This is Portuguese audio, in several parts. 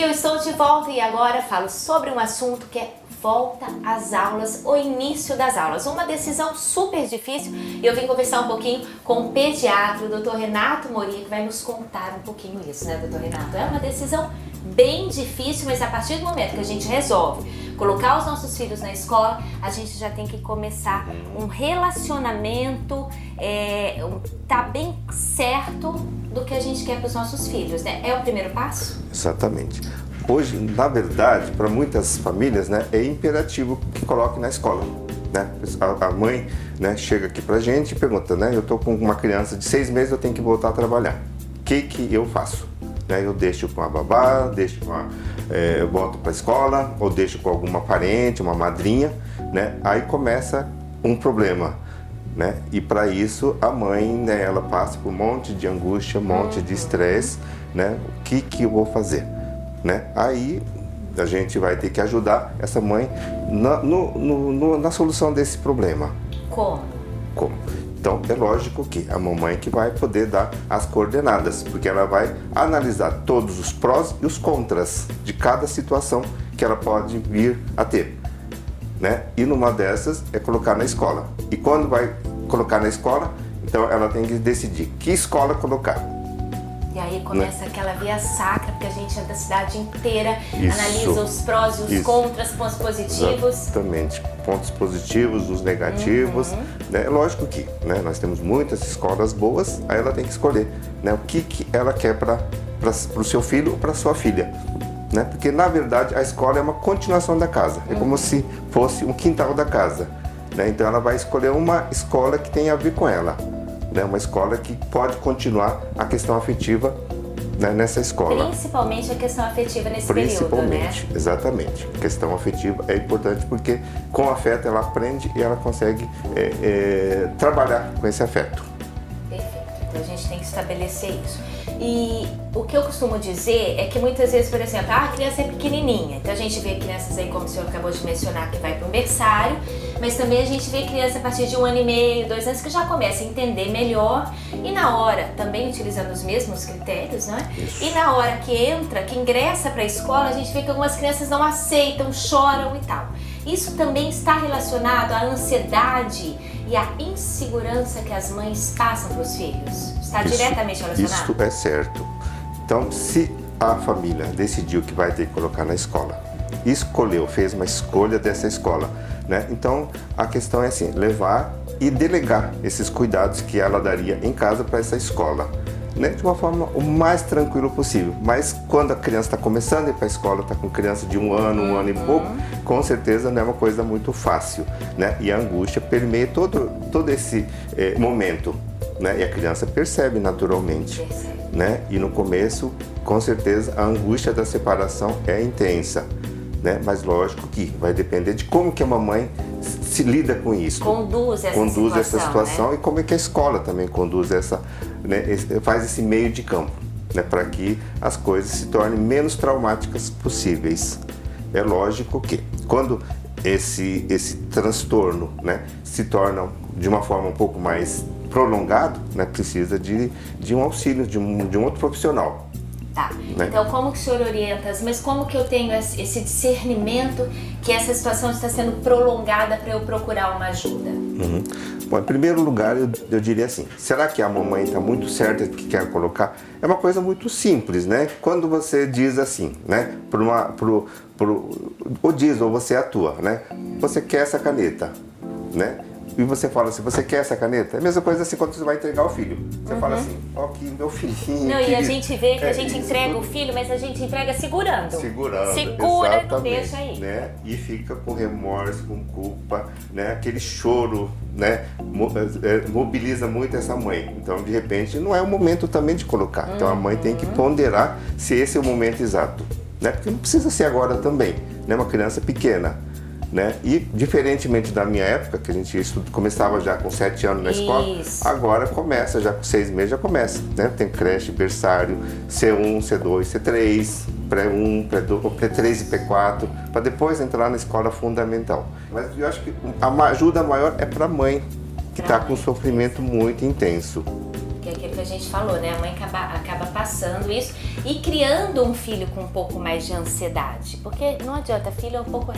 eu estou de volta e agora falo sobre um assunto que é volta às aulas, o início das aulas. Uma decisão super difícil e eu vim conversar um pouquinho com o pediatra, o Dr. Renato Moria, que vai nos contar um pouquinho isso, né, Dr. Renato? É uma decisão bem difícil, mas a partir do momento que a gente resolve colocar os nossos filhos na escola, a gente já tem que começar um relacionamento, tá bem certo do que a gente quer para os nossos filhos, né? É o primeiro passo? Exatamente. Hoje, na verdade, para muitas famílias, né, é imperativo que coloque na escola, né? A mãe, né, chega aqui pra gente e pergunta, né, eu tô com uma criança de 6 meses, eu tenho que voltar a trabalhar. O que eu faço? Né, eu deixo com a babá, eu boto para a escola, ou deixo com alguma parente, uma madrinha, né? Aí começa um problema, né? E para isso a mãe, né, ela passa por um monte de angústia, um monte de estresse, né? O que eu vou fazer, né? Aí a gente vai ter que ajudar essa mãe na solução desse problema. Como? Então, é lógico que a mamãe que vai poder dar as coordenadas, porque ela vai analisar todos os prós e os contras de cada situação que ela pode vir a ter, né? E numa dessas é colocar na escola. E quando vai colocar na escola, então ela tem que decidir que escola colocar. E aí começa aquela via sacra, porque a gente é da cidade inteira, Isso. analisa os prós e os contras, pontos positivos. Exatamente, pontos positivos, os negativos. Né? Lógico que, né, nós temos muitas escolas boas, aí ela tem que escolher, né, o que ela quer para o seu filho ou para sua filha. Né? Porque, na verdade, a escola é uma continuação da casa, é como se fosse um quintal da casa. Né? Então ela vai escolher uma escola que tem a ver com ela. Né, uma escola que pode continuar a questão afetiva, né, nessa escola. Principalmente a questão afetiva nesse período, né? Principalmente, exatamente. A questão afetiva é importante porque com afeto ela aprende e ela consegue trabalhar com esse afeto. Perfeito. Então a gente tem que estabelecer isso. E o que eu costumo dizer é que muitas vezes, por exemplo, a criança é pequenininha, então a gente vê crianças aí, como o senhor acabou de mencionar, que vai para o berçário, mas também a gente vê criança a partir de 1 ano e meio, 2 anos, que já começa a entender melhor e na hora, também utilizando os mesmos critérios, né? Isso. E na hora que ingressa para a escola, a gente vê que algumas crianças não aceitam, choram e tal. Isso também está relacionado à ansiedade e à insegurança que as mães passam para os filhos? Está diretamente relacionado? Isso é certo. Então, se a família decidiu que vai ter que colocar na escola, escolheu, fez uma escolha dessa escola, né? Então, a questão é assim, levar e delegar esses cuidados que ela daria em casa para essa escola, né? De uma forma o mais tranquilo possível. Mas quando a criança está começando a ir para a escola, está com criança de 1 ano, 1 ano e pouco, com certeza não é uma coisa muito fácil, né? E a angústia permeia todo esse momento, né? E a criança percebe naturalmente, né? E no começo, com certeza, a angústia da separação é intensa, né? Mas lógico que vai depender de como que a mamãe se lida com isso. Conduz essa situação, né? E como é que a escola também conduz né, faz esse meio de campo, né, para que as coisas se tornem menos traumáticas possíveis. É lógico que quando esse transtorno, né, se torna de uma forma um pouco mais prolongado, né, precisa de um auxílio de um outro profissional. Tá, né? Então como que o senhor orienta, mas como que eu tenho esse discernimento que essa situação está sendo prolongada para eu procurar uma ajuda? Bom, em primeiro lugar, eu diria assim, será que a mamãe está muito certa que quer colocar? É uma coisa muito simples, né? Quando você diz assim, né? Ou diz, ou você atua, né? Você quer essa caneta, né? E você fala assim, você quer essa caneta? É a mesma coisa assim quando você vai entregar o filho. Você fala assim, ó, que meu filhinho. Não, e a gente vê que a gente entrega o filho, mas a gente entrega segurando. Segura e não deixa aí. Né? E fica com remorso, com culpa, né? Aquele choro, né? Mobiliza muito essa mãe. Então, de repente, não é o momento também de colocar. Então, a mãe tem que ponderar se esse é o momento exato, né? Porque não precisa ser agora também, né? Uma criança pequena. Né? E diferentemente da minha época, que a gente começava já com 7 anos na escola, agora começa, já com 6 meses já começa, né? Tem creche, berçário, C1, C2, C3, pré-1, pré-3 e P4, para depois entrar na escola fundamental. Mas eu acho que a ajuda maior é para a mãe, que está com um sofrimento muito intenso. Que é aquilo que a gente falou, né? A mãe acaba passando isso e criando um filho com um pouco mais de ansiedade. Porque não adianta, filho é um pouco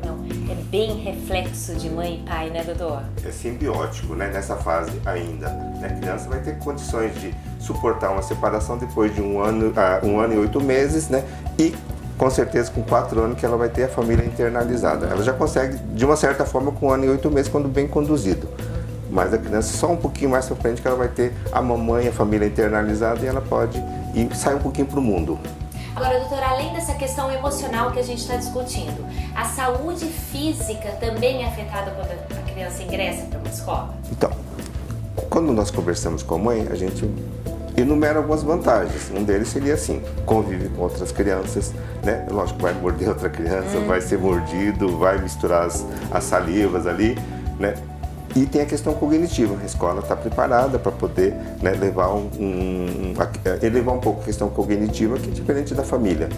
não, é bem reflexo de mãe e pai, né, doutor? É simbiótico, né, nessa fase ainda. Né? A criança vai ter condições de suportar uma separação depois de um ano e 8 meses, né? E com certeza com 4 anos que ela vai ter a família internalizada. Ela já consegue, de uma certa forma, com 1 ano e 8 meses, quando bem conduzido. Mas a criança só um pouquinho mais pra frente que ela vai ter a mamãe, a família internalizada e ela pode ir sair um pouquinho pro mundo. Agora, doutora, além dessa questão emocional que a gente está discutindo, a saúde física também é afetada quando a criança ingressa para uma escola? Então, quando nós conversamos com a mãe, a gente enumera algumas vantagens. Um deles seria assim, convive com outras crianças, né? Lógico, vai morder outra criança, vai ser mordido, vai misturar as salivas ali, né? E tem a questão cognitiva, a escola está preparada para poder, né, elevar um pouco a questão cognitiva, que é diferente da família.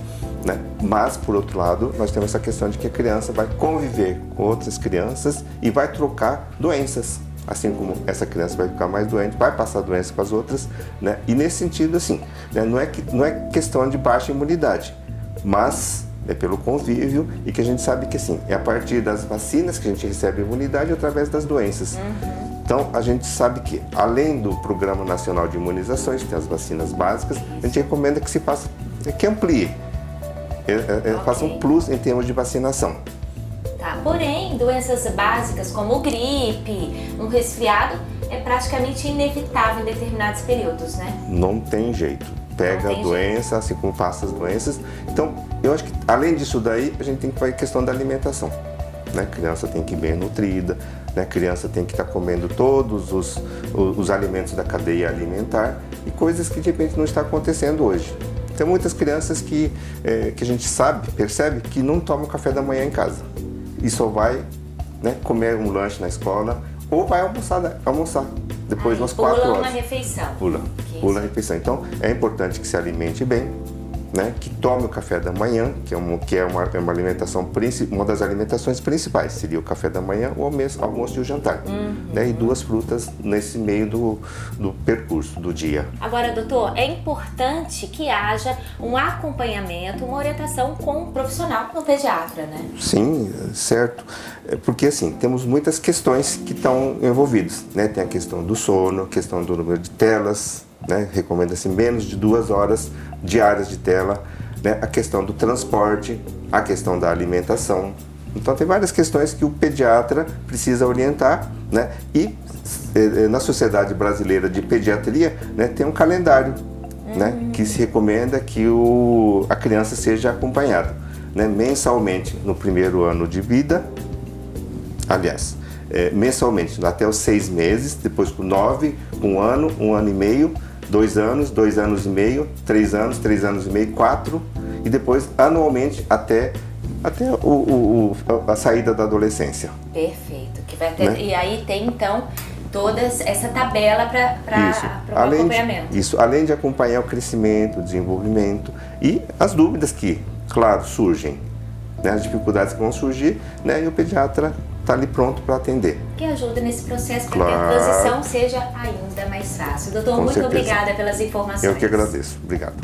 Né? Mas, por outro lado, nós temos essa questão de que a criança vai conviver com outras crianças e vai trocar doenças. Assim como essa criança vai ficar mais doente, vai passar doença para as outras. Né? E nesse sentido, assim, né, não é questão de baixa imunidade, mas é pelo convívio e que a gente sabe que assim, é a partir das vacinas que a gente recebe imunidade através das doenças. Então a gente sabe que além do Programa Nacional de Imunizações, que tem as vacinas básicas, a gente recomenda que se faça, que amplie, faça um plus em termos de vacinação. Tá. Porém, doenças básicas como gripe, um resfriado, é praticamente inevitável em determinados períodos, né? Não tem jeito. Pega a doença, assim como passa as doenças. Então, eu acho que além disso daí, a gente tem que ver a questão da alimentação. Né? A criança tem que ir bem nutrida, né? A criança tem que estar comendo todos os alimentos da cadeia alimentar e coisas que de repente não está acontecendo hoje. Tem muitas crianças que a gente percebe que não tomam café da manhã em casa e só vai, né, comer um lanche na escola ou vai almoçar depois de umas 4 horas. Pula uma refeição. Pula a refeição. Então, é importante que se alimente bem, né? Que tome o café da manhã, que é uma alimentação, uma das alimentações principais, seria o café da manhã, o almoço e o jantar. Né? E 2 frutas nesse meio do percurso, do dia. Agora, doutor, é importante que haja um acompanhamento, uma orientação com um profissional, com o pediatra, né? Sim, certo. Porque assim, temos muitas questões que estão envolvidas, né? Tem a questão do sono, a questão do número de telas, né? Recomenda-se menos de 2 horas diárias de tela, né? A questão do transporte, a questão da alimentação. Então tem várias questões que o pediatra precisa orientar, né? E na Sociedade Brasileira de Pediatria, né, tem um calendário, né, que se recomenda que a criança seja acompanhada, né, mensalmente no primeiro ano de vida, aliás, mensalmente até os 6 meses, depois com 9, 1 ano, 1 ano e meio, 2 anos, 2 anos e meio, 3 anos, 3 anos e meio, 4 e depois anualmente até a saída da adolescência. Perfeito. Que vai ter, né? E aí tem então toda essa tabela para o acompanhamento. Isso, além de acompanhar o crescimento, o desenvolvimento e as dúvidas que, claro, surgem, né? As dificuldades que vão surgir, né? E o pediatra está ali pronto para atender. Que ajuda nesse processo para que a transição seja ainda mais fácil. Doutor, muito obrigada pelas informações. Eu que agradeço. Obrigado.